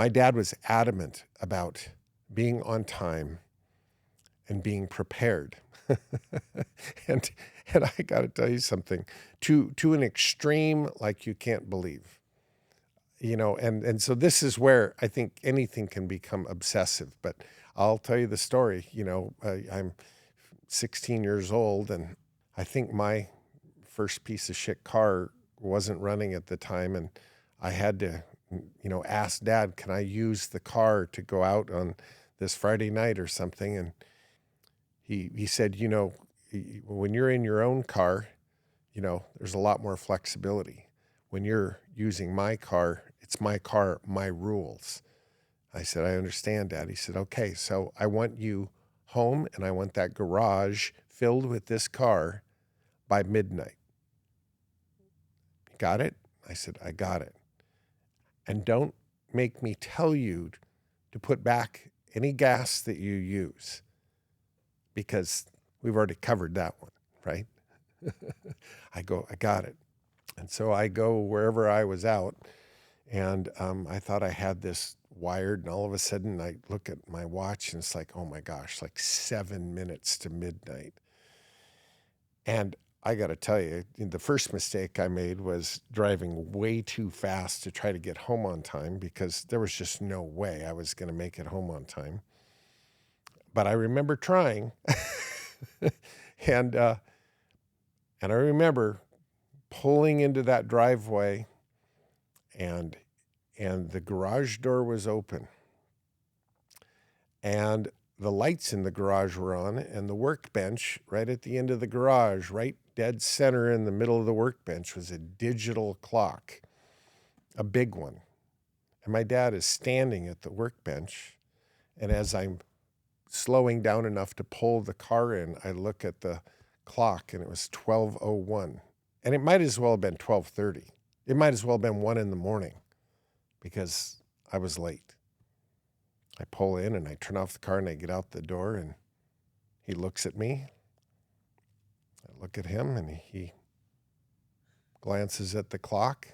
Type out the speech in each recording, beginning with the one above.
My dad was adamant about being on time and being prepared. and and I got to tell you something, to an extreme like you can't believe. And so this is where I think anything can become obsessive. But I'll tell you the story. I'm 16 years old, and I think my first piece of shit car wasn't running at the time, and I had to, ask Dad, can I use the car to go out on this Friday night or something? And he said, when you're in your own car, there's a lot more flexibility. When you're using my car, it's my car, my rules. I said, I understand, Dad. He said, okay, so I want you home and I want that garage filled with this car by midnight. You got it? I said, I got it. And don't make me tell you to put back any gas that you use, because we've already covered that one, right? I go, I got it. And so I go wherever I was out, and I thought I had this wired, and all of a sudden I look at my watch and it's like, oh my gosh, like 7 minutes to midnight. And I got to tell you, the first mistake I made was driving way too fast to try to get home on time, because there was just no way I was going to make it home on time. But I remember trying, and I remember pulling into that driveway, and the garage door was open, and the lights in the garage were on, and the workbench right at the end of the garage, right dead center in the middle of the workbench, was a digital clock, a big one. And my dad is standing at the workbench, and as I'm slowing down enough to pull the car in, I look at the clock, and it was 12:01. And it might as well have been 12:30. It might as well have been 1 in the morning, because I was late. I pull in and I turn off the car and I get out the door, and he looks at me. I look at him and he glances at the clock.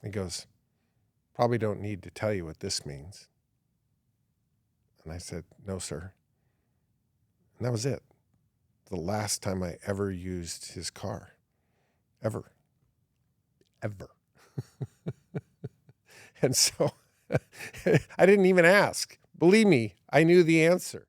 He goes, probably don't need to tell you what this means. And I said, no, sir. And that was it. The last time I ever used his car. Ever. And so I didn't even ask. Believe me, I knew the answer.